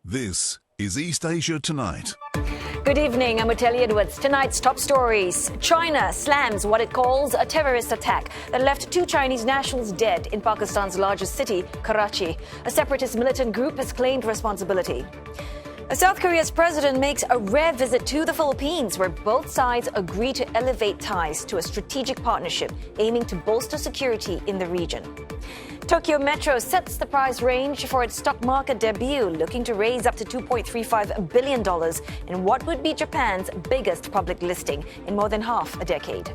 This is East Asia Tonight. Good evening, I'm Ateli Edwards. Tonight's top stories. China slams what it calls a terrorist attack that left 2 Chinese nationals dead in Pakistan's largest city, Karachi. A separatist militant group has claimed responsibility. South Korea's president makes a rare visit to the Philippines, where both sides agree to elevate ties to a strategic partnership aiming to bolster security in the region. Tokyo Metro sets the price range for its stock market debut, looking to raise up to $2.35 billion in what would be Japan's biggest public listing in more than half a decade.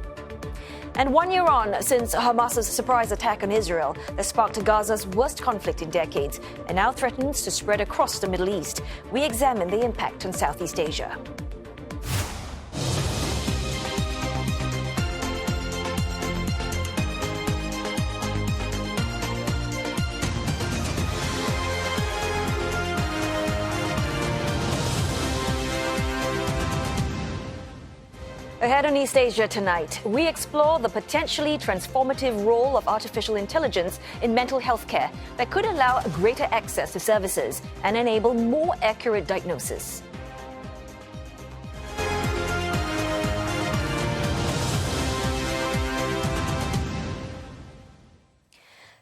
And 1 year on since Hamas's surprise attack on Israel that sparked Gaza's worst conflict in decades and now threatens to spread across the Middle East, we examine the impact on Southeast Asia. Ahead on East Asia Tonight, we explore the potentially transformative role of artificial intelligence in mental health care that could allow greater access to services and enable more accurate diagnosis.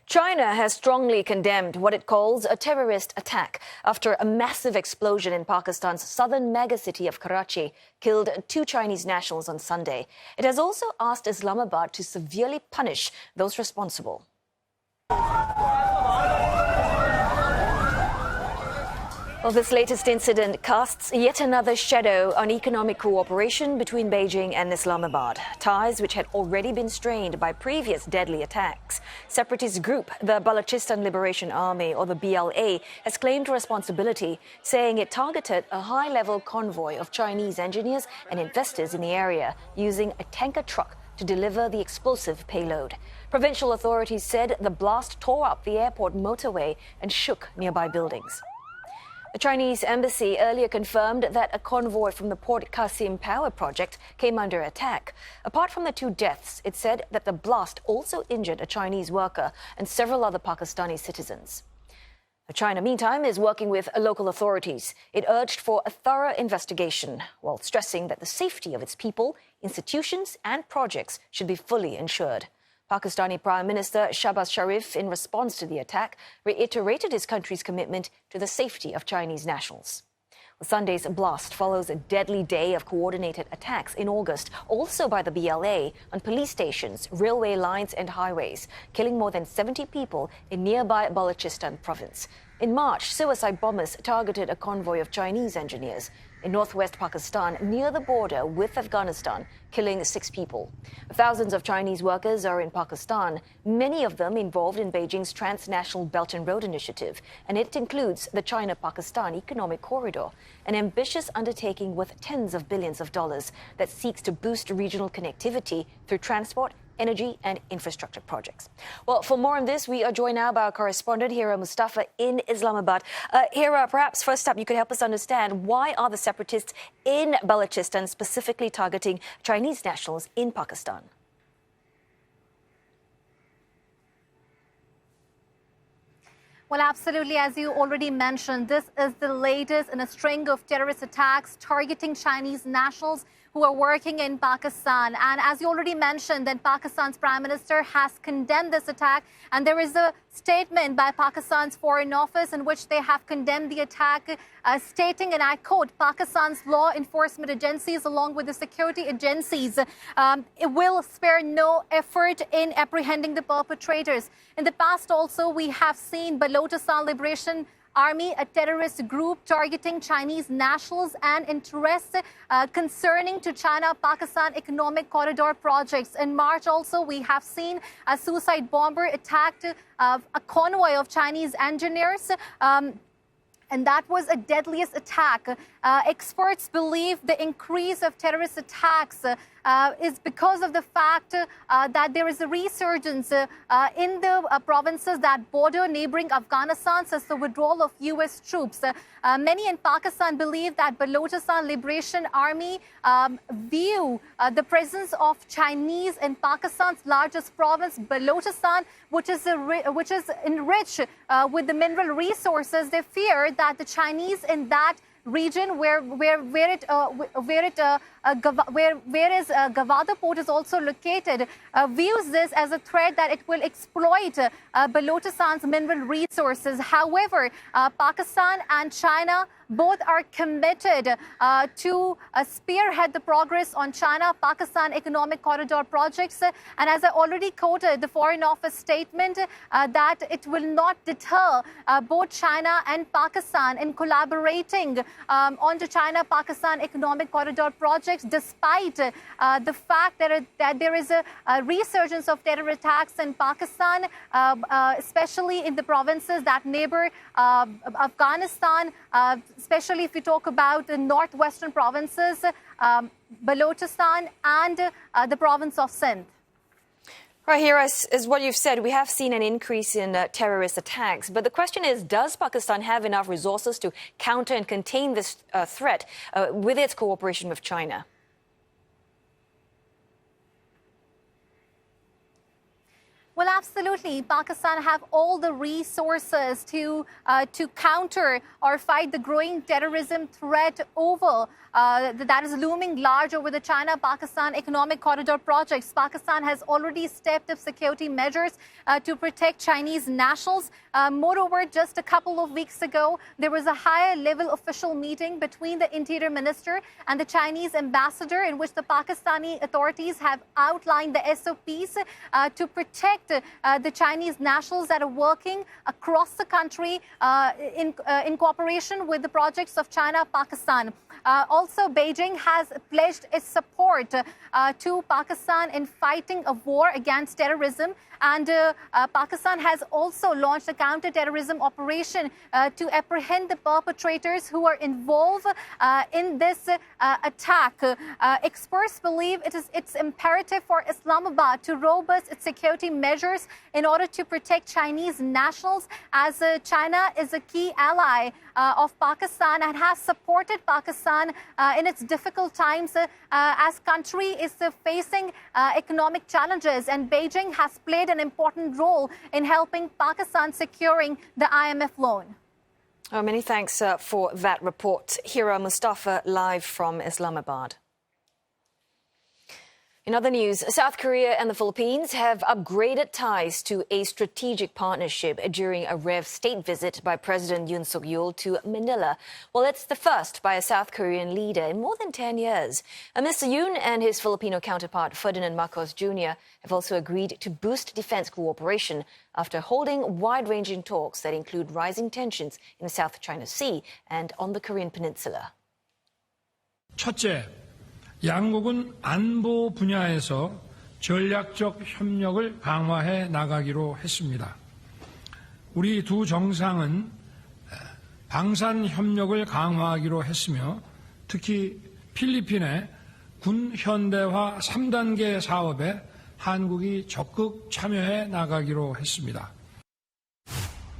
China has strongly condemned what it calls a terrorist attack after a massive explosion in Pakistan's southern megacity of Karachi killed 2 Chinese nationals on Sunday. It has also asked Islamabad to severely punish those responsible. Well, this latest incident casts yet another shadow on economic cooperation between Beijing and Islamabad, ties which had already been strained by previous deadly attacks. Separatist group, the Balochistan Liberation Army, or the BLA, has claimed responsibility, saying it targeted a high-level convoy of Chinese engineers and investors in the area, using a tanker truck to deliver the explosive payload. Provincial authorities said the blast tore up the airport motorway and shook nearby buildings. The Chinese embassy earlier confirmed that a convoy from the Port Qasim power project came under attack. Apart from the 2 deaths, it said that the blast also injured a Chinese worker and several other Pakistani citizens. China, meantime, is working with local authorities. It urged for a thorough investigation, while stressing that the safety of its people, institutions and projects should be fully ensured. Pakistani Prime Minister Shahbaz Sharif, in response to the attack, reiterated his country's commitment to the safety of Chinese nationals. Sunday's blast follows a deadly day of coordinated attacks in August, also by the BLA, on police stations, railway lines and highways, killing more than 70 people in nearby Balochistan province. In March, suicide bombers targeted a convoy of Chinese engineers in northwest Pakistan near the border with Afghanistan, killing 6 people. Thousands of Chinese workers are in Pakistan, many of them involved in Beijing's transnational Belt and Road Initiative, and it includes the China-Pakistan Economic Corridor, an ambitious undertaking with tens of billions of dollars that seeks to boost regional connectivity through transport, energy and infrastructure projects. Well, for more on this, we are joined now by our correspondent, Hira Mustafa, in Islamabad. Hira, perhaps first up, you could help us understand why are the separatists in Balochistan specifically targeting Chinese nationals in Pakistan? Well, absolutely. As you already mentioned, this is the latest in a string of terrorist attacks targeting Chinese nationals who are working in Pakistan. And as you already mentioned, then Pakistan's Prime Minister has condemned this attack. And there is a statement by Pakistan's Foreign Office in which they have condemned the attack, stating, and I quote, Pakistan's law enforcement agencies, along with the security agencies, it will spare no effort in apprehending the perpetrators. In the past also, we have seen Balochistan Liberation Army, a terrorist group targeting Chinese nationals and interests concerning to China-Pakistan Economic Corridor projects. In March also, we have seen a suicide bomber attacked a convoy of Chinese engineers. And that was a deadliest attack. Experts believe the increase of terrorist attacks is because of the fact that there is a resurgence in the provinces that border neighboring Afghanistan since the withdrawal of U.S. troops. Many in Pakistan believe that Balochistan Liberation Army view the presence of Chinese in Pakistan's largest province, Balochistan, which is enriched with the mineral resources. They fear that the Chinese in that region where Gavada port is also located, views this as a threat that it will exploit Balochistan's mineral resources. However, Pakistan and China both are committed to spearhead the progress on China-Pakistan economic corridor projects. And as I already quoted the Foreign Office statement, that it will not deter both China and Pakistan in collaborating on the China-Pakistan economic corridor projects, despite the fact that there is a resurgence of terror attacks in Pakistan, especially in the provinces that neighbor Afghanistan, especially if we talk about the northwestern provinces, Balochistan and the province of Sindh. Right, here is what you've said. We have seen an increase in terrorist attacks. But the question is, does Pakistan have enough resources to counter and contain this threat with its cooperation with China? Well, absolutely. Pakistan have all the resources to counter or fight the growing terrorism threat that is looming large over the China-Pakistan economic corridor projects. Pakistan has already stepped up security measures to protect Chinese nationals. Moreover, just a couple of weeks ago, there was a higher-level official meeting between the Interior Minister and the Chinese ambassador, in which the Pakistani authorities have outlined the SOPs to protect the Chinese nationals that are working across the country in cooperation with the projects of China-Pakistan. Also, Beijing has pledged its support to Pakistan in fighting a war against terrorism. And Pakistan has also launched a counter-terrorism operation to apprehend the perpetrators who are involved in this attack. Experts believe it's imperative for Islamabad to robust its security measures in order to protect Chinese nationals, as China is a key ally of Pakistan and has supported Pakistan in its difficult times as country is facing economic challenges, and Beijing has played an important role in helping Pakistan securing the IMF loan. Oh, many thanks for that report. Hira Mustafa, live from Islamabad. In other news, South Korea and the Philippines have upgraded ties to a strategic partnership during a rare state visit by President Yoon Suk-yeol to Manila. Well, it's the first by a South Korean leader in more than 10 years. And Mr. Yoon and his Filipino counterpart, Ferdinand Marcos Jr., have also agreed to boost defense cooperation after holding wide-ranging talks that include rising tensions in the South China Sea and on the Korean Peninsula. 첫째, 양국은 안보 분야에서 전략적 협력을 강화해 나가기로 했습니다. 우리 두 정상은 방산 협력을 강화하기로 했으며 특히 필리핀의 군 현대화 3단계 사업에 한국이 적극 참여해 나가기로 했습니다.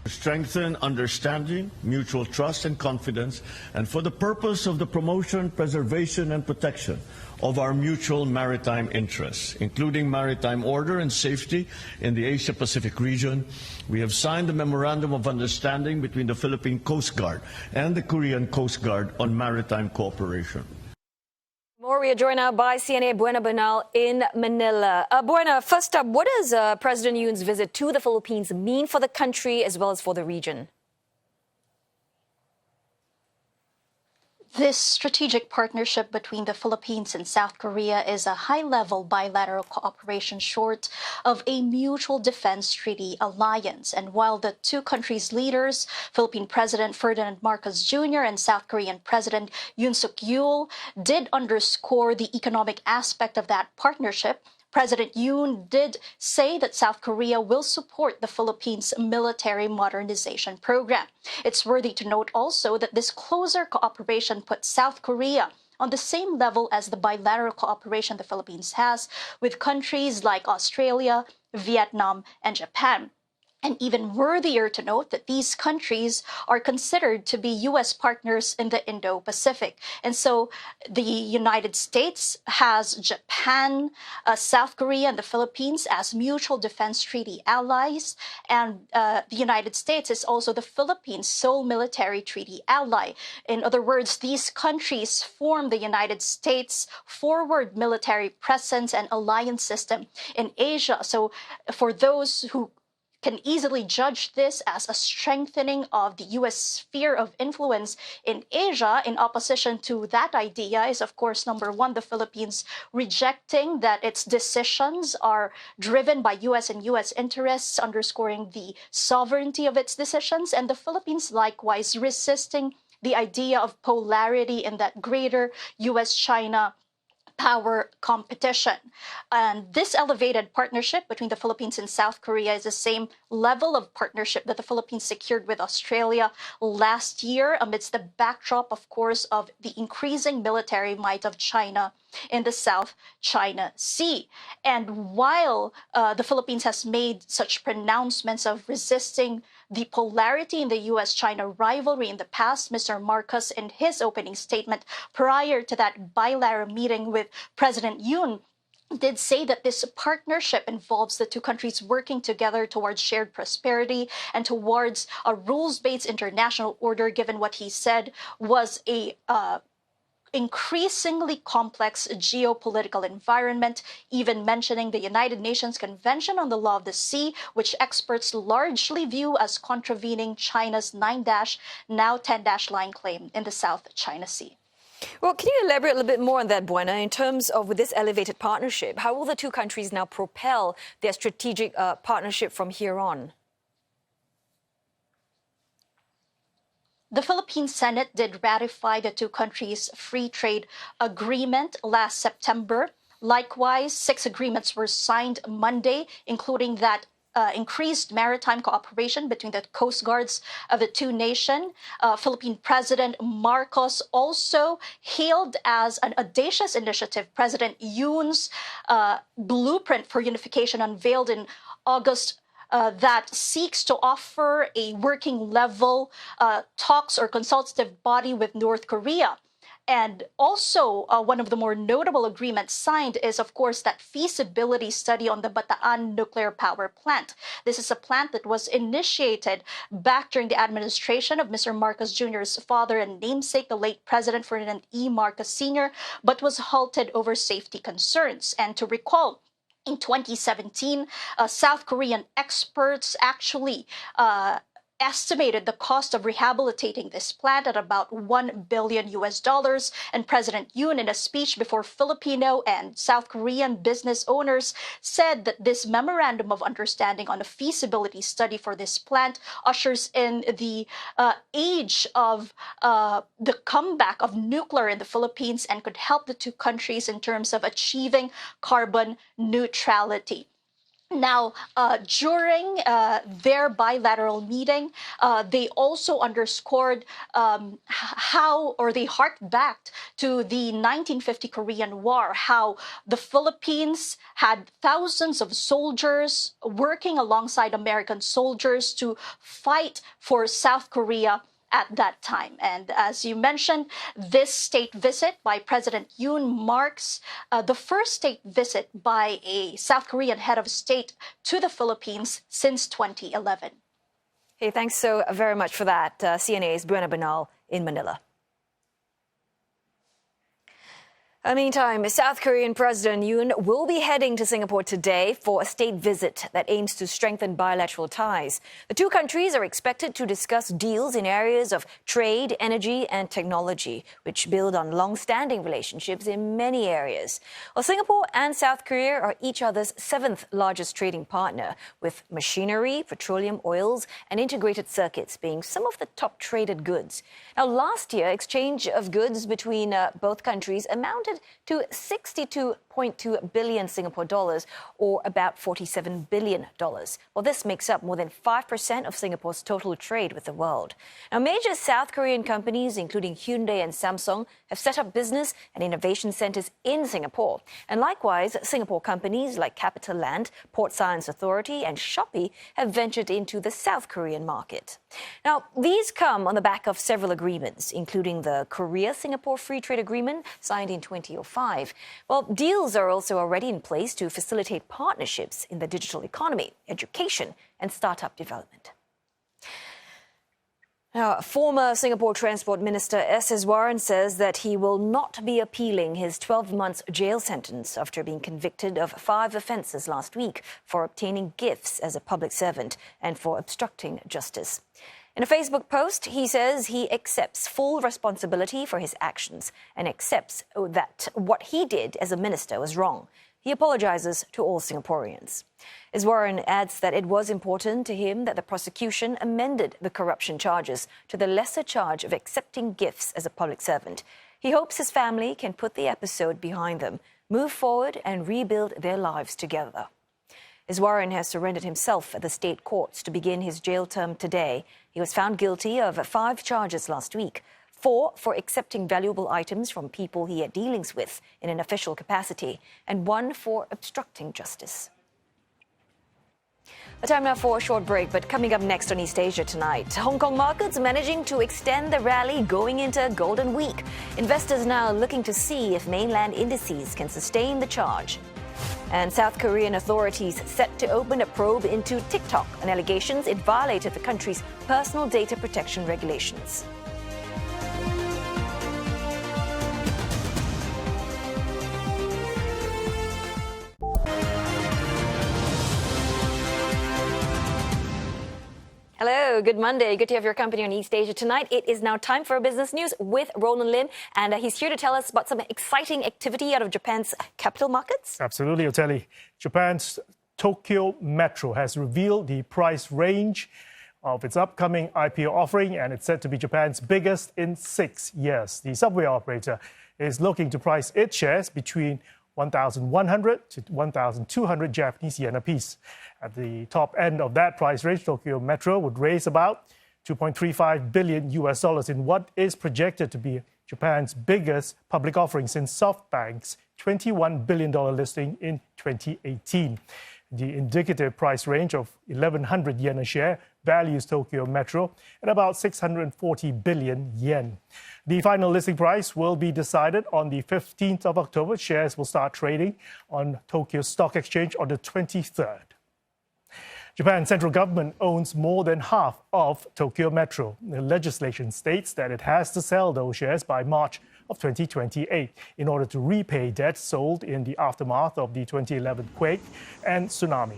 Strengthen understanding, mutual trust and confidence, and for the purpose of the promotion, preservation and protection of our mutual maritime interests, including maritime order and safety in the Asia-Pacific region, we have signed a Memorandum of Understanding between the Philippine Coast Guard and the Korean Coast Guard on maritime cooperation. We are joined now by CNA Buena Bernal in Manila. Buena, first up, what does President Yoon's visit to the Philippines mean for the country as well as for the region? This strategic partnership between the Philippines and South Korea is a high-level bilateral cooperation short of a mutual defense treaty alliance. And while the two countries' leaders, Philippine President Ferdinand Marcos Jr. and South Korean President Yoon Suk-yeol, did underscore the economic aspect of that partnership, President Yoon did say that South Korea will support the Philippines' military modernization program. It's worthy to note also that this closer cooperation puts South Korea on the same level as the bilateral cooperation the Philippines has with countries like Australia, Vietnam, and Japan. And even worthier to note that these countries are considered to be U.S. partners in the Indo-Pacific. And so the United States has Japan, South Korea, and the Philippines as mutual defense treaty allies. And the United States is also the Philippines' sole military treaty ally. In other words, these countries form the United States' forward military presence and alliance system in Asia. So for those who can easily judge this as a strengthening of the U.S. sphere of influence in Asia, in opposition to that idea is, of course, number one, the Philippines rejecting that its decisions are driven by U.S. and U.S. interests, underscoring the sovereignty of its decisions, and the Philippines likewise resisting the idea of polarity in that greater U.S.-China power competition. And this elevated partnership between the Philippines and South Korea is the same level of partnership that the Philippines secured with Australia last year, amidst the backdrop, of course, of the increasing military might of China in the South China Sea. And while the Philippines has made such pronouncements of resisting the polarity in the U.S.-China rivalry in the past, Mr. Marcos, in his opening statement prior to that bilateral meeting with President Yoon, did say that this partnership involves the two countries working together towards shared prosperity and towards a rules-based international order, given what he said was a increasingly complex geopolitical environment, even mentioning the United Nations Convention on the Law of the Sea, which experts largely view as contravening China's 9-, now 10- line claim in the South China Sea. Well, can you elaborate a little bit more on that, Buena, in terms of with this elevated partnership? How will the two countries now propel their strategic partnership from here on? The Philippine Senate did ratify the two countries' free trade agreement last September. Likewise, 6 agreements were signed Monday, including that increased maritime cooperation between the coast guards of the two nations. Philippine President Marcos also hailed as an audacious initiative President Yoon's blueprint for unification unveiled in August that seeks to offer a working level talks or consultative body with North Korea. And also, one of the more notable agreements signed is, of course, that feasibility study on the Bataan nuclear power plant. This is a plant that was initiated back during the administration of Mr. Marcos Jr.'s father and namesake, the late President Ferdinand E. Marcos Sr., but was halted over safety concerns. And to recall, in 2017, South Korean experts actually estimated the cost of rehabilitating this plant at about $1 billion. And President Yoon, in a speech before Filipino and South Korean business owners, said that this memorandum of understanding on a feasibility study for this plant ushers in the age of the comeback of nuclear in the Philippines and could help the two countries in terms of achieving carbon neutrality. Now, during their bilateral meeting, they also underscored they harked back to the 1950 Korean War, how the Philippines had thousands of soldiers working alongside American soldiers to fight for South Korea at that time. And as you mentioned, this state visit by President Yoon marks the first state visit by a South Korean head of state to the Philippines since 2011. Hey, thanks so very much for that. CNA's Buena Banal in Manila. Meantime, South Korean President Yoon will be heading to Singapore today for a state visit that aims to strengthen bilateral ties. The two countries are expected to discuss deals in areas of trade, energy, and technology, which build on long-standing relationships in many areas. Well, Singapore and South Korea are each other's 7th largest trading partner, with machinery, petroleum, oils, and integrated circuits being some of the top traded goods. Now, last year, exchange of goods between both countries amounted to $62.6 1.2 billion Singapore dollars, or about $47 billion. Well, this makes up more than 5% of Singapore's total trade with the world. Now, major South Korean companies, including Hyundai and Samsung, have set up business and innovation centers in Singapore. And likewise, Singapore companies like CapitaLand, Port Science Authority and Shopee have ventured into the South Korean market. Now, these come on the back of several agreements, including the Korea-Singapore Free Trade Agreement signed in 2005. Well, deals are also already in place to facilitate partnerships in the digital economy, education and startup development. Now, former Singapore Transport Minister S. Iswaran says that he will not be appealing his 12-month jail sentence after being convicted of 5 offences last week for obtaining gifts as a public servant and for obstructing justice. In a Facebook post, he says he accepts full responsibility for his actions and accepts that what he did as a minister was wrong. He apologises to all Singaporeans. Iswaran adds that it was important to him that the prosecution amended the corruption charges to the lesser charge of accepting gifts as a public servant. He hopes his family can put the episode behind them, move forward and rebuild their lives together. Iswaran has surrendered himself at the state courts to begin his jail term today. He was found guilty of 5 charges last week. 4 for accepting valuable items from people he had dealings with in an official capacity, and 1 for obstructing justice. The time now for a short break, but coming up next on East Asia Tonight, Hong Kong markets managing to extend the rally going into Golden Week. Investors now looking to see if mainland indices can sustain the charge. And South Korean authorities set to open a probe into TikTok on allegations it violated the country's personal data protection regulations. Hello, good Monday. Good to have your company on East Asia Tonight. It is now time for business news with Roland Lim, and he's here to tell us about some exciting activity out of Japan's capital markets. Absolutely, Oteli. Japan's Tokyo Metro has revealed the price range of its upcoming IPO offering, and it's said to be Japan's biggest in 6 years. The subway operator is looking to price its shares between 1,100 to 1,200 Japanese yen apiece. At the top end of that price range, Tokyo Metro would raise about $2.35 billion in what is projected to be Japan's biggest public offering since SoftBank's $21 billion listing in 2018. The indicative price range of 1,100 yen a share values Tokyo Metro at about 640 billion yen. The final listing price will be decided on the 15th of October. Shares will start trading on Tokyo Stock Exchange on the 23rd. Japan's central government owns more than half of Tokyo Metro. The legislation states that it has to sell those shares by March of 2028 in order to repay debts sold in the aftermath of the 2011 quake and tsunami.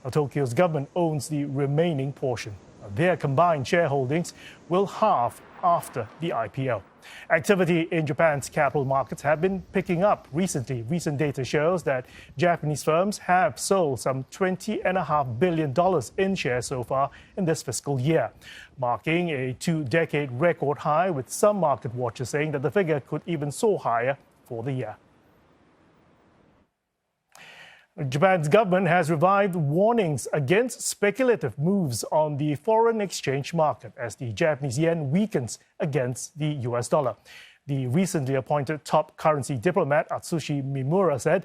Now, Tokyo's government owns the remaining portion. Their combined shareholdings will halve after the IPO. Activity in Japan's capital markets have been picking up recently. Recent data shows that Japanese firms have sold some $20.5 billion in shares so far in this fiscal year, marking a 2-decade record high, with some market watchers saying that the figure could even soar higher for the year. Japan's government has revived warnings against speculative moves on the foreign exchange market as the Japanese yen weakens against the US dollar. The recently appointed top currency diplomat Atsushi Mimura said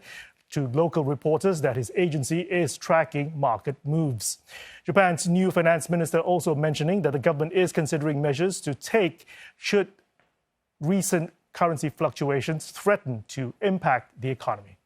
to local reporters that his agency is tracking market moves. Japan's new finance minister also mentioning that the government is considering measures to take should recent currency fluctuations threaten to impact the economy.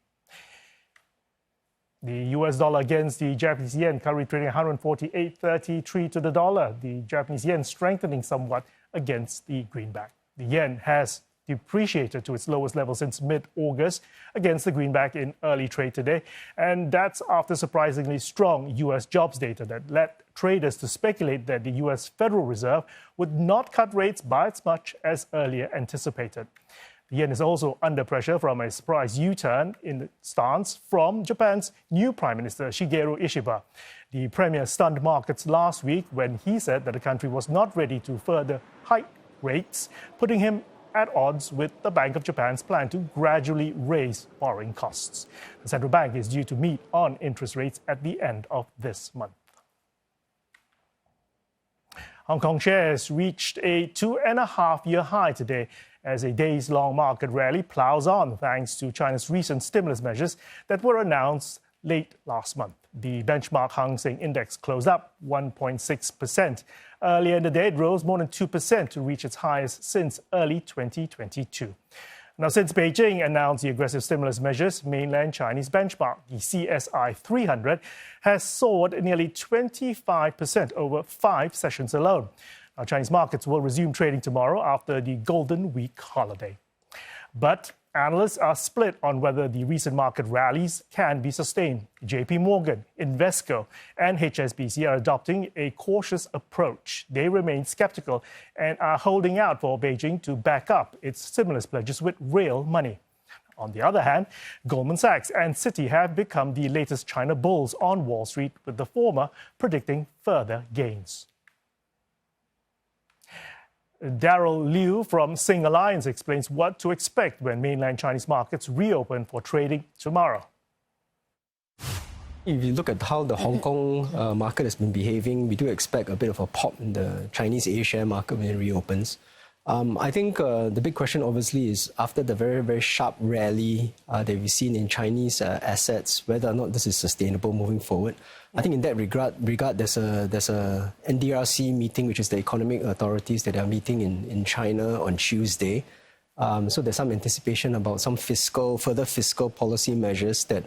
The US dollar against the Japanese yen currently trading 148.33 to the dollar. The Japanese yen strengthening somewhat against the greenback. The yen has depreciated to its lowest level since mid-August against the greenback in early trade today. And that's after surprisingly strong US jobs data that led traders to speculate that the US Federal Reserve would not cut rates by as much as earlier anticipated. The yen is also under pressure from a surprise U-turn in the stance from Japan's new Prime Minister Shigeru Ishiba. The premier stunned markets last week when he said that the country was not ready to further hike rates, putting him at odds with the Bank of Japan's plan to gradually raise borrowing costs. The central bank is due to meet on interest rates at the end of this month. Hong Kong shares reached a 2.5-year high today as a days-long market rally plows on thanks to China's recent stimulus measures that were announced late last month. The benchmark Hang Seng Index closed up 1.6%. Earlier in the day, it rose more than 2% to reach its highest since early 2022. Now, since Beijing announced the aggressive stimulus measures, mainland Chinese benchmark, the CSI 300, has soared nearly 25% over 5 sessions alone. Now, Chinese markets will resume trading tomorrow after the Golden Week holiday. But analysts are split on whether the recent market rallies can be sustained. JP Morgan, Invesco, and HSBC are adopting a cautious approach. They remain skeptical and are holding out for Beijing to back up its stimulus pledges with real money. On the other hand, Goldman Sachs and Citi have become the latest China bulls on Wall Street, with the former predicting further gains. Daryl Liu from Sing Alliance explains what to expect when mainland Chinese markets reopen for trading tomorrow. If you look at how the Hong Kong market has been behaving, we do expect a bit of a pop in the Chinese A-share market when it reopens. I think the big question obviously is, after the very, very sharp rally that we've seen in Chinese assets, whether or not this is sustainable moving forward. I think in that regard there's a NDRC meeting, which is the economic authorities that are meeting in China on Tuesday. So there's some anticipation about some further fiscal policy measures that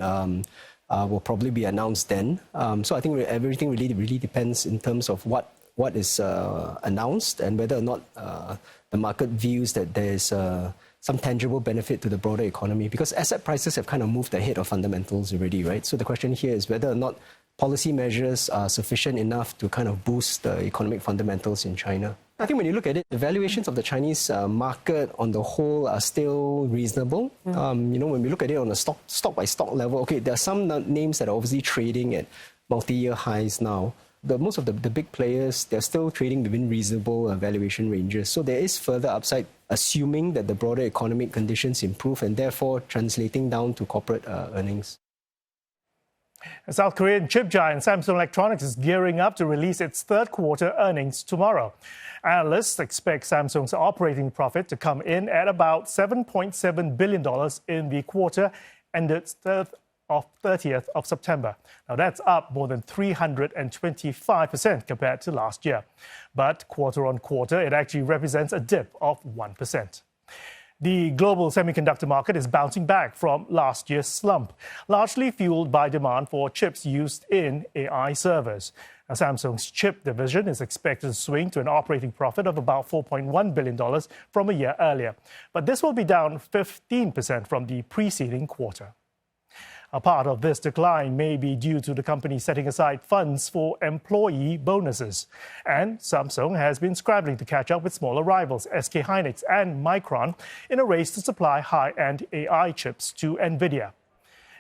will probably be announced then. So I think everything really depends in terms of what is announced and whether or not the market views that there's some tangible benefit to the broader economy, because asset prices have kind of moved ahead of fundamentals already, right? So the question here is whether or not policy measures are sufficient enough to kind of boost the economic fundamentals in China. I think when you look at it, the valuations of the Chinese market on the whole are still reasonable. When we look at it on a stock by stock level, okay, there are some names that are obviously trading at multi-year highs now. Most of the big players, they're still trading within reasonable valuation ranges. So there is further upside, assuming that the broader economic conditions improve and therefore translating down to corporate earnings. South Korean chip giant Samsung Electronics is gearing up to release its third quarter earnings tomorrow. Analysts expect Samsung's operating profit to come in at about $7.7 billion in the quarter ended 30th of September. Now, that's up more than 325% compared to last year. But quarter on quarter, it actually represents a dip of 1%. The global semiconductor market is bouncing back from last year's slump, largely fueled by demand for chips used in AI servers. Now, Samsung's chip division is expected to swing to an operating profit of about $4.1 billion from a year earlier. But this will be down 15% from the preceding quarter. A part of this decline may be due to the company setting aside funds for employee bonuses. And Samsung has been scrambling to catch up with smaller rivals, SK Hynix and Micron, in a race to supply high-end AI chips to NVIDIA.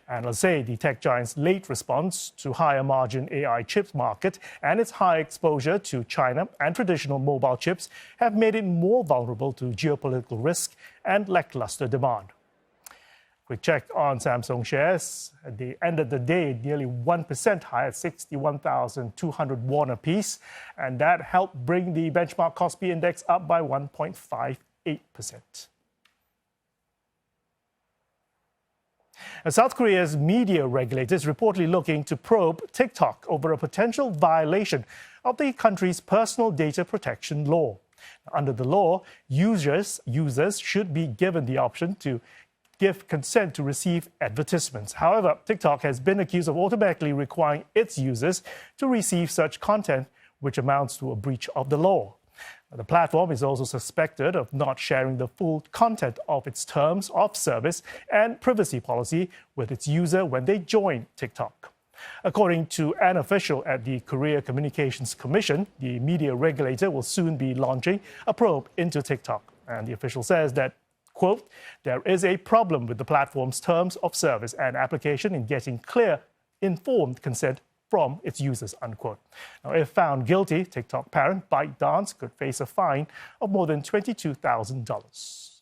Analysts say the tech giant's late response to higher margin AI chips market and its high exposure to China and traditional mobile chips have made it more vulnerable to geopolitical risk and lackluster demand. Quick check on Samsung shares. They ended the day nearly 1% higher at 61,200 won apiece, and that helped bring the benchmark Kospi index up by 1.58%. South Korea's media regulator is reportedly looking to probe TikTok over a potential violation of the country's personal data protection law. Under the law, users should be given the option to give consent to receive advertisements. However, TikTok has been accused of automatically requiring its users to receive such content, which amounts to a breach of the law. The platform is also suspected of not sharing the full content of its terms of service and privacy policy with its user when they join TikTok. According to an official at the Korea Communications Commission, the media regulator will soon be launching a probe into TikTok. And the official says that, quote, there is a problem with the platform's terms of service and application in getting clear, informed consent from its users, unquote. Now, if found guilty, TikTok parent ByteDance could face a fine of more than $22,000.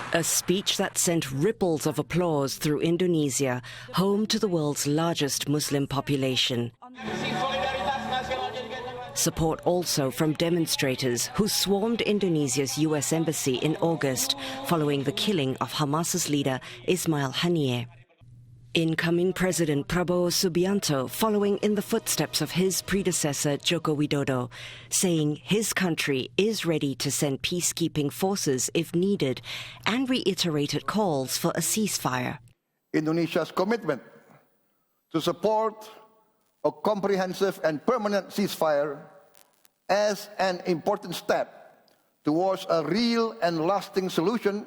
A speech that sent ripples of applause through Indonesia, home to the world's largest Muslim population. Support also from demonstrators who swarmed Indonesia's U.S. embassy in August following the killing of Hamas's leader Ismail Haniyeh. Incoming President Prabowo Subianto following in the footsteps of his predecessor Joko Widodo, saying his country is ready to send peacekeeping forces if needed, and reiterated calls for a ceasefire. Indonesia's commitment to support a comprehensive and permanent ceasefire as an important step towards a real and lasting solution,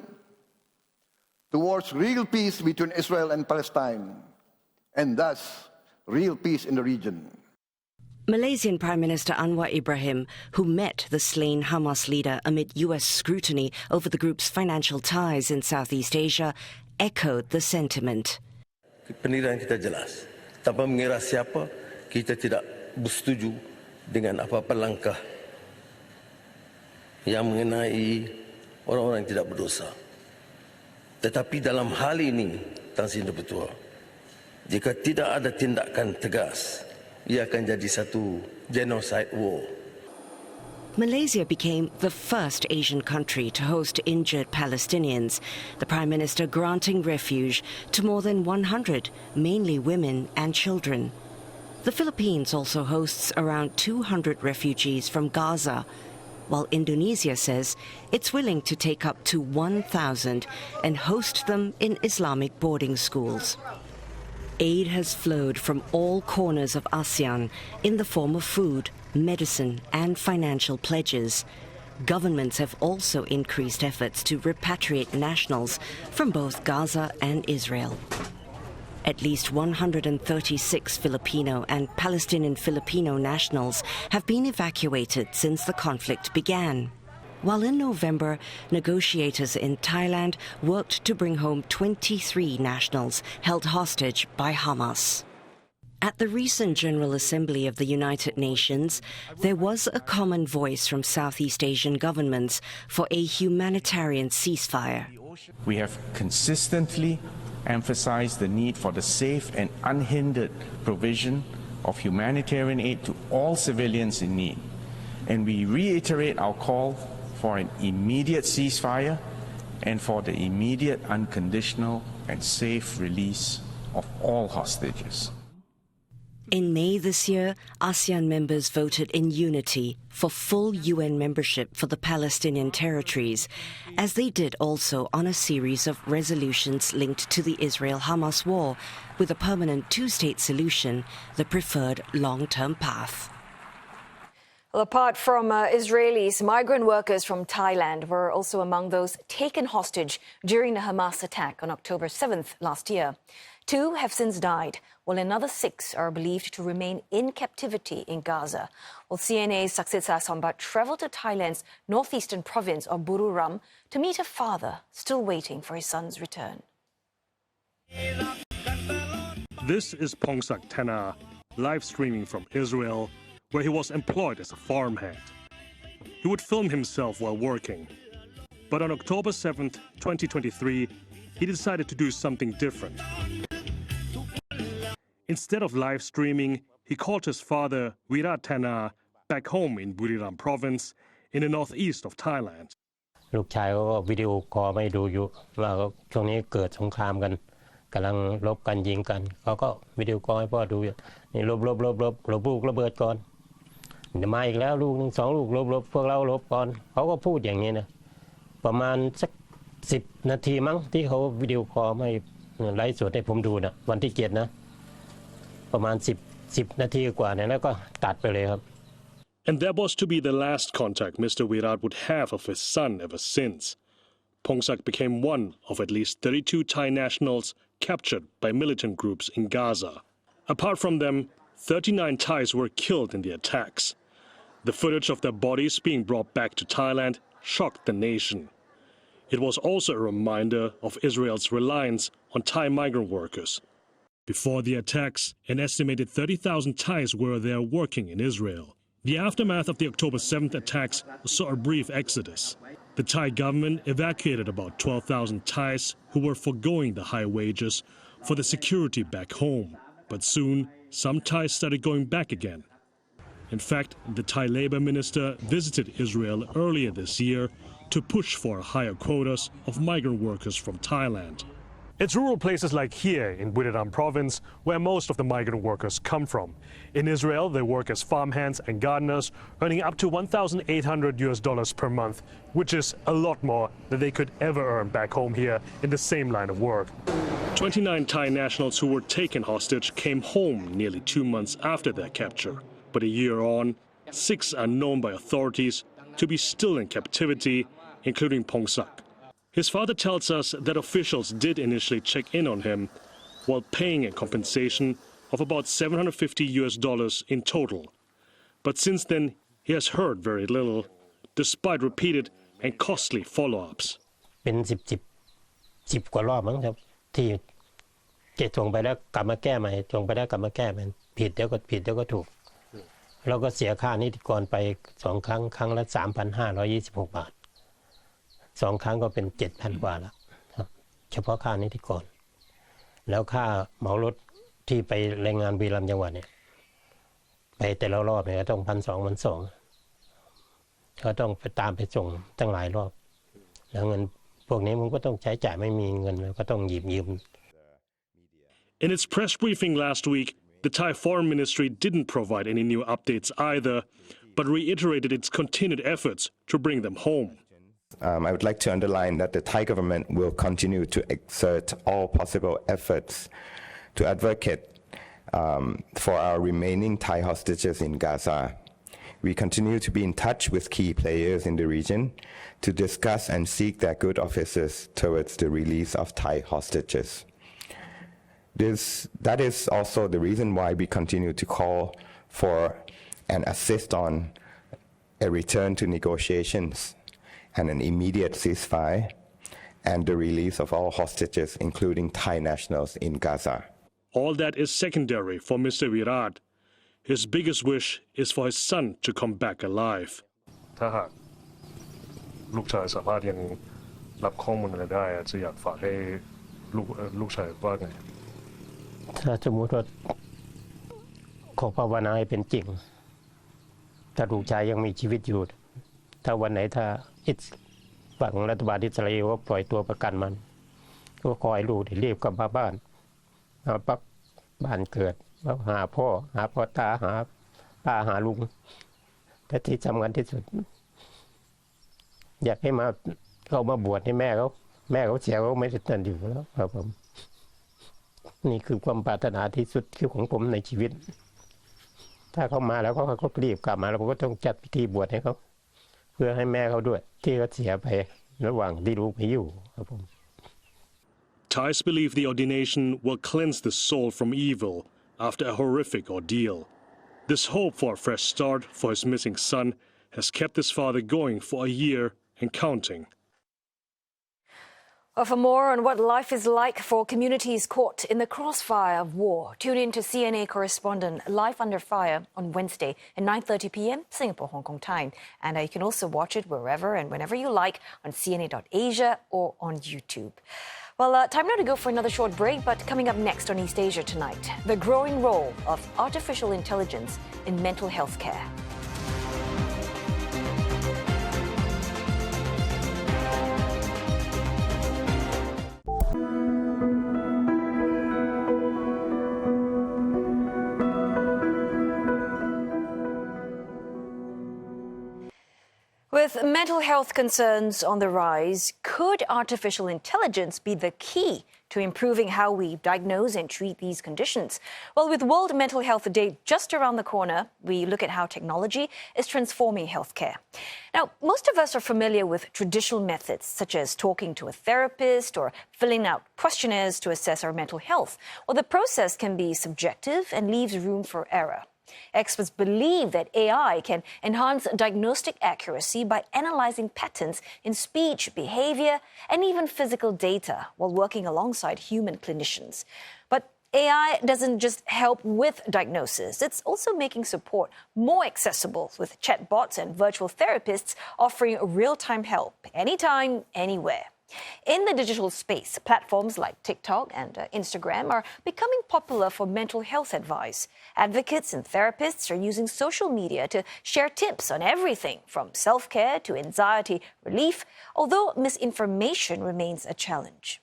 towards real peace between Israel and Palestine, and thus real peace in the region. Malaysian Prime Minister Anwar Ibrahim, who met the slain Hamas leader amid U.S. scrutiny over the group's financial ties in Southeast Asia, echoed the sentiment. Penilaian kita jelas. Tanpa mengira siapa, kita tidak bersetuju dengan apa-apa langkah yang mengenai orang-orang yang tidak berdosa. Tetapi dalam hal ini, Tan Sri Betul, jika tidak ada tindakan tegas, ia akan jadi satu genocide war. Malaysia became the first Asian country to host injured Palestinians, the Prime Minister granting refuge to more than 100, mainly women and children. The Philippines also hosts around 200 refugees from Gaza, while Indonesia says it's willing to take up to 1,000 and host them in Islamic boarding schools. Aid has flowed from all corners of ASEAN in the form of food, medicine and financial pledges. Governments have also increased efforts to repatriate nationals from both Gaza and Israel. At least 136 Filipino and Palestinian-Filipino nationals have been evacuated since the conflict began. While in November, negotiators in Thailand worked to bring home 23 nationals held hostage by Hamas. At the recent General Assembly of the United Nations, there was a common voice from Southeast Asian governments for a humanitarian ceasefire. We have consistently emphasized the need for the safe and unhindered provision of humanitarian aid to all civilians in need. And we reiterate our call for an immediate ceasefire and for the immediate, unconditional and safe release of all hostages. In May this year, ASEAN members voted in unity for full UN membership for the Palestinian territories, as they did also on a series of resolutions linked to the Israel-Hamas war, with a permanent two-state solution the preferred long-term path. Well, apart from Israelis, migrant workers from Thailand were also among those taken hostage during the Hamas attack on October 7th last year. 2 have since died, while another 6 are believed to remain in captivity in Gaza. Well, CNA's Saksitsa Sombat traveled to Thailand's northeastern province of Buriram to meet a father still waiting for his son's return. This is Pongsak Tana, live streaming from Israel, where he was employed as a farmhand. He would film himself while working. But on October 7th, 2023, he decided to do something different. Instead of live streaming, he called his father, Virat Tana, back home in Buriram province in the northeast of Thailand. ลูกชายก็วิดีโอคอลไม่ดูอยู่ว่าช่วงนี้เกิดสงครามกันกำลังรบกันยิงกันเขาก็วิดีโอคอลให้พ่อดูนี่ลบลูกระเบิดก่อนจะมาอีกแล้วลูกนึง2 ลูกลบพวกเราลบก่อนเขาก็พูดอย่างนี้นะประมาณสัก10 นาทีมั้งที่เขาวิดีโอคอลไม่ไลฟ์สดให้ผมดูนะวันที่7นะประมาณ10 นาทีกว่าเนี่ยแล้วก็ตัดไปเลยครับ And that was to be the last contact Mr. Virat would have of his son ever since. Pongsak became one of at least 32 Thai nationals captured by militant groups in Gaza. Apart from them, 39 Thais were killed in the attacks. The footage of their bodies being brought back to Thailand shocked the nation. It was also a reminder of Israel's reliance on Thai migrant workers. Before the attacks, an estimated 30,000 Thais were there working in Israel. The aftermath of the October 7th attacks saw a brief exodus. The Thai government evacuated about 12,000 Thais who were foregoing the high wages for the security back home. But soon, some Thais started going back again. In fact, the Thai labor minister visited Israel earlier this year to push for higher quotas of migrant workers from Thailand. It's rural places like here in Wiradam province where most of the migrant workers come from. In Israel, they work as farmhands and gardeners, earning up to $1,800 per month, which is a lot more than they could ever earn back home here in the same line of work. 29 Thai nationals who were taken hostage came home nearly 2 months after their capture. But a year on, 6 are known by authorities to be still in captivity, including Pongsak. His father tells us that officials did initially check in on him while paying a compensation of about $750 in total. But since then, he has heard very little, despite repeated and costly follow-ups. เป็น10 กว่ารอบมั้งครับที่จะส่งไปแล้วกลับมาแก้ใหม่ส่งไปแล้วกลับมาแก้มันผิดเดี๋ยวก็ผิดเดี๋ยวก็ถูกเราก็เสียค่านิติกรไป2 ครั้งครั้งละ 3,526 บาท2 ครั้งก็เป็น 7,000 กว่าแล้วครับเฉพาะค่านิติกรแล้วค่าเหมารถที่ไปแรงงานบุรีรัมย์จังหวัดเนี่ยไปแต่ละรอบเนี่ยก็ต้อง 1,200 ก็ต้องไปตามไปส่งตั้งหลายรอบแล้วเงินพวกนี้มันก็ต้องใช้จ่ายไม่มีเงินก็ต้องยืม In its press briefing last week, the Thai Foreign Ministry didn't provide any new updates either, but reiterated its continued efforts to bring them home. I would like to underline that the Thai government will continue to exert all possible efforts to advocate for our remaining Thai hostages in Gaza. We continue to be in touch with key players in the region to discuss and seek their good offices towards the release of Thai hostages. That is also the reason why we continue to call for and assist on a return to negotiations and an immediate ceasefire and the release of all hostages, including Thai nationals in Gaza. All that is secondary for Mr. Virat. His biggest wish is for his son to come back alive. ถ้าหากลูกชายสามารถยังรับข้อมูลอะไรได้จะอยากฝากให้ลูกชายว่าไง ถ้าสมมติว่าขอภาวนาให้เป็นจริงถ้าลูกชายยังมีชีวิตอยู่ถ้าวันไหนถ้าฝั่งรัฐบาลอิสราเอลปล่อยตัวประกันมันก็ขอให้ลูกรีบกลับมาบ้านมาปั๊บบ้านเกิดหาพ่อตาหาป้าหาลุงแต่ที่สำคัญที่สุดอยากให้เขามาบวชให้แม่เขาเสียเขาไม่ได้ตันอยู่แล้วครับผมนี่คือความปรารถนาที่สุดของผมในชีวิตถ้าเขามาแล้วเขารีบกลับมาแล้วผมก็ต้องจัดพิธีบวชให้เขาเพื่อให้แม่เขาด้วยที่เขาเสียไประหว่างที่ลูกไม่อยู่ครับผม Thais believe the ordination will cleanse the soul from evil after a horrific ordeal. This hope for a fresh start for his missing son has kept his father going for a year and counting. Well, for more on what life is like for communities caught in the crossfire of war, tune in to CNA correspondent Life Under Fire on Wednesday at 9:30 p.m. Singapore-Hong Kong time. And you can also watch it wherever and whenever you like on CNA.Asia or on YouTube. Well, time now to go for another short break, but coming up next on East Asia tonight, the growing role of artificial intelligence in mental health care. With mental health concerns on the rise, could artificial intelligence be the key to improving how we diagnose and treat these conditions? Well, with World Mental Health Day just around the corner, we look at how technology is transforming healthcare. Now, most of us are familiar with traditional methods, such as talking to a therapist or filling out questionnaires to assess our mental health. Well, the process can be subjective and leaves room for error. Experts believe that AI can enhance diagnostic accuracy by analyzing patterns in speech, behavior, and even physical data while working alongside human clinicians. But AI doesn't just help with diagnosis, it's also making support more accessible with chatbots and virtual therapists offering real-time help anytime, anywhere. In the digital space, platforms like TikTok and Instagram are becoming popular for mental health advice. Advocates and therapists are using social media to share tips on everything from self-care to anxiety relief, although misinformation remains a challenge.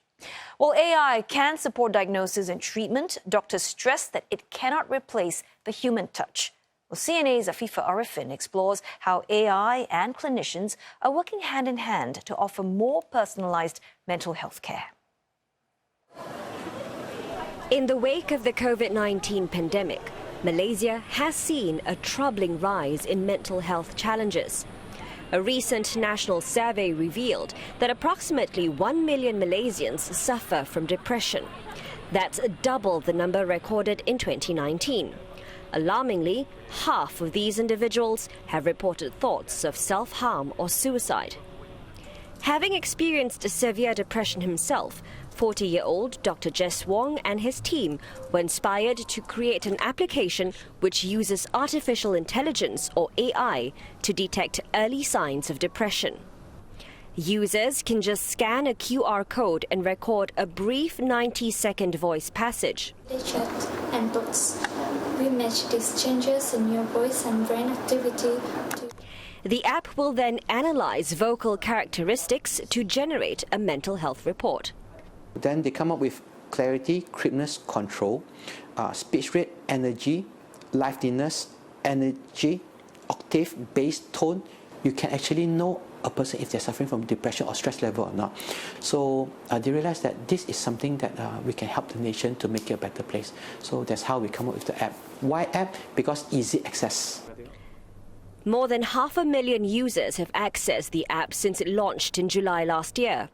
While AI can support diagnosis and treatment, doctors stress that it cannot replace the human touch. Well, CNA's Afifa Arifin explores how AI and clinicians are working hand in hand to offer more personalized mental health care. In the wake of the COVID-19 pandemic, Malaysia has seen a troubling rise in mental health challenges. A recent national survey revealed that approximately 1 million Malaysians suffer from depression. That's double the number recorded in 2019. Alarmingly, half of these individuals have reported thoughts of self-harm or suicide. Having experienced severe depression himself, 40-year-old Dr. Jess Wong and his team were inspired to create an application which uses artificial intelligence, or AI, to detect early signs of depression. Users can just scan a QR code and record a brief 90-second voice passage. They chat and thoughts. We match these changes in your voice and brain activity. The app will then analyze vocal characteristics to generate a mental health report. Then they come up with clarity, crispness, control, speech rate, energy, liveliness, energy, octave, bass, tone. You can actually know a person if they're suffering from depression or stress level or not. So they realize that this is something that we can help the nation to make it a better place. So that's how we come up with the app. Why app? Because easy access. More than 500,000 users have accessed the app since it launched in July last year.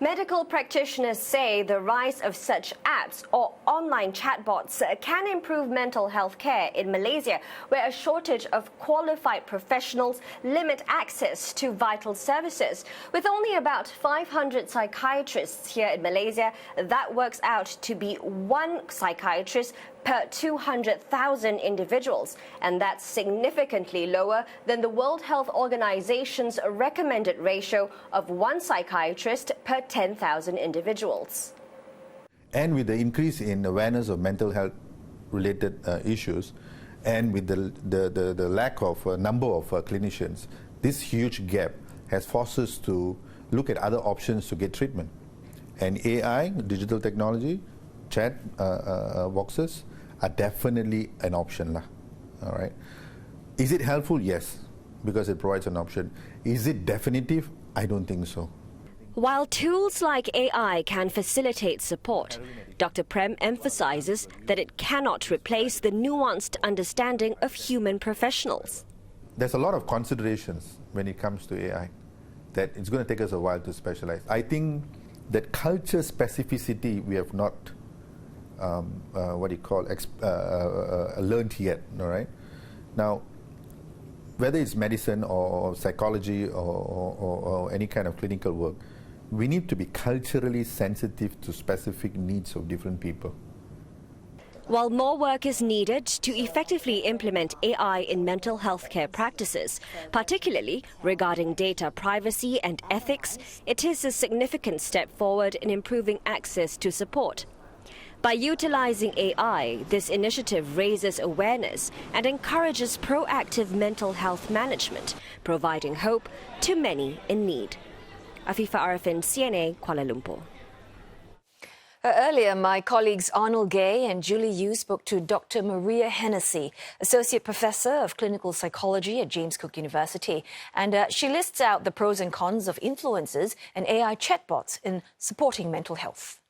Medical practitioners say the rise of such apps or online chatbots can improve mental health care in Malaysia, where a shortage of qualified professionals limit access to vital services. With only about 500 psychiatrists here in Malaysia, that works out to be one psychiatrist per 200,000 individuals, and that's significantly lower than the World Health Organization's recommended ratio of one psychiatrist per 10,000 individuals. And with the increase in awareness of mental health related issues, and with the lack of number of clinicians, this huge gap has forced us to look at other options to get treatment. And AI, digital technology, chat boxes are definitely an option. All right. Is it helpful? Yes, because it provides an option. Is it definitive? I don't think so. While tools like AI can facilitate support, Dr. Prem emphasizes that it cannot replace the nuanced understanding of human professionals. There's a lot of considerations when it comes to AI, that it's going to take us a while to specialize. I think that culture specificity we have not learned yet. All right. Now, whether it's medicine or psychology or any kind of clinical work, we need to be culturally sensitive to specific needs of different people. While more work is needed to effectively implement AI in mental health care practices, particularly regarding data privacy and ethics, it is a significant step forward in improving access to support. By utilizing AI, this initiative raises awareness and encourages proactive mental health management, providing hope to many in need. Afifa Arifin, CNA, Kuala Lumpur. Earlier, my colleagues Arnold Gay and Julie Yu spoke to Dr. Maria Hennessy, Associate Professor of Clinical Psychology at James Cook University. And she lists out the pros and cons of influencers and AI chatbots in supporting mental health.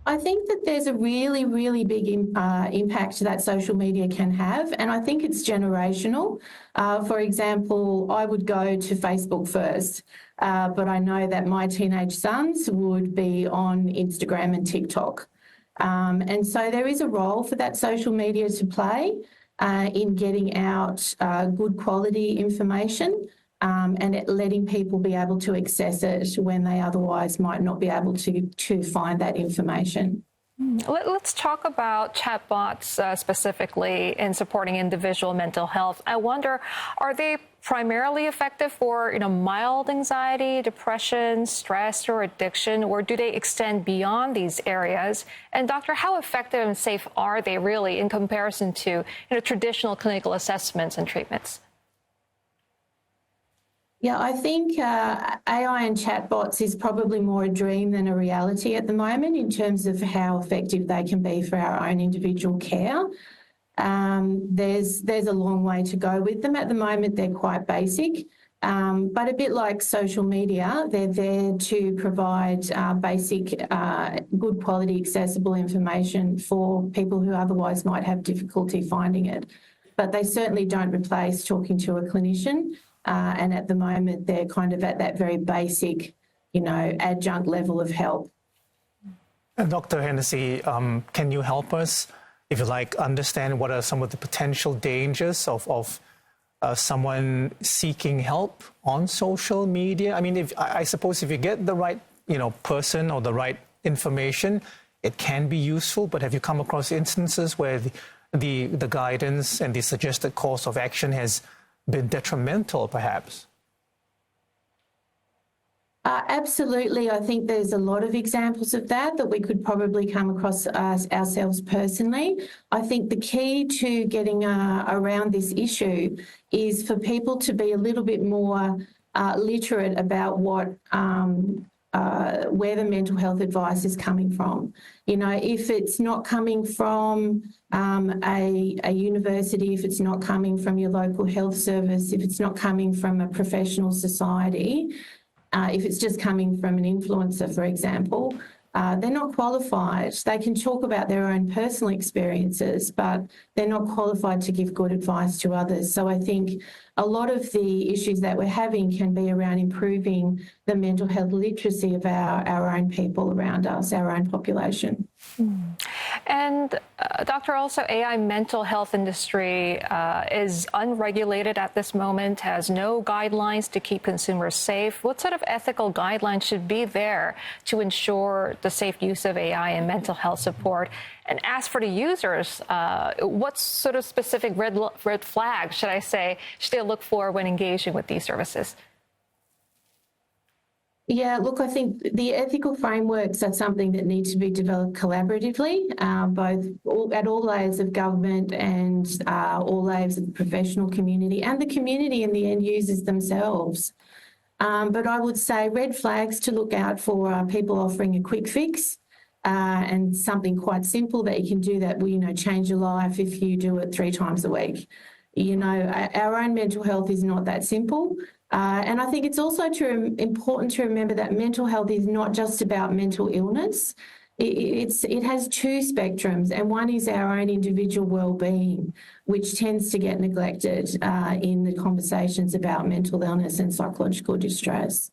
I think that there's a really, really big impact that social media can have, and I think it's generational. For example, I would go to Facebook first, but I know that my teenage sons would be on Instagram and TikTok. And so there is a role for that social media to play in getting out good quality information and letting people be able to access it when they otherwise might not be able to find that information. Let's talk about chatbots specifically in supporting individual mental health. I wonder, are they primarily effective for mild anxiety, depression, stress, or addiction, or do they extend beyond these areas? And doctor, how effective and safe are they really in comparison to traditional clinical assessments and treatments? Yeah, I think AI and chatbots is probably more a dream than a reality at the moment in terms of how effective they can be for our own individual care. There's a long way to go with them. At the moment, they're quite basic, but a bit like social media, they're there to provide basic, good quality, accessible information for people who otherwise might have difficulty finding it. But they certainly don't replace talking to a clinician. And at the moment, they're kind of at that very basic, adjunct level of help. Dr. Hennessy, can you help us, if you like, understand what are some of the potential dangers of someone seeking help on social media? I mean, I suppose if you get the right, person or the right information, it can be useful. But have you come across instances where the guidance and the suggested course of action has been detrimental, perhaps? Absolutely. I think there's a lot of examples of that we could probably come across ourselves personally. I think the key to getting around this issue is for people to be a little bit more literate about where the mental health advice is coming from. If it's not coming from a university, if it's not coming from your local health service, if it's not coming from a professional society, if it's just coming from an influencer, for example, they're not qualified. They can talk about their own personal experiences, but they're not qualified to give good advice to others. So I think a lot of the issues that we're having can be around improving the mental health literacy of our own people around us, our own population. And doctor, also AI mental health industry is unregulated at this moment, has no guidelines to keep consumers safe. What sort of ethical guidelines should be there to ensure the safe use of AI and mental health support? And as for the users, what sort of specific red flags, should I say, should they look for when engaging with these services? Yeah, look, I think the ethical frameworks are something that need to be developed collaboratively, at all layers of government and all layers of the professional community and the community and the end users themselves. But I would say red flags to look out for are people offering a quick fix and something quite simple that you can do that will, change your life if you do it 3 times a week. Our own mental health is not that simple. And I think it's also important to remember that mental health is not just about mental illness. It has 2 spectrums, and one is our own individual well-being, which tends to get neglected in the conversations about mental illness and psychological distress.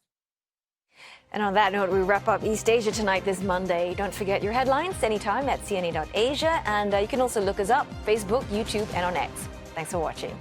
And on that note, we wrap up East Asia Tonight this Monday. Don't forget your headlines anytime at cna.asia, and you can also look us up, Facebook, YouTube, and on X. Thanks for watching.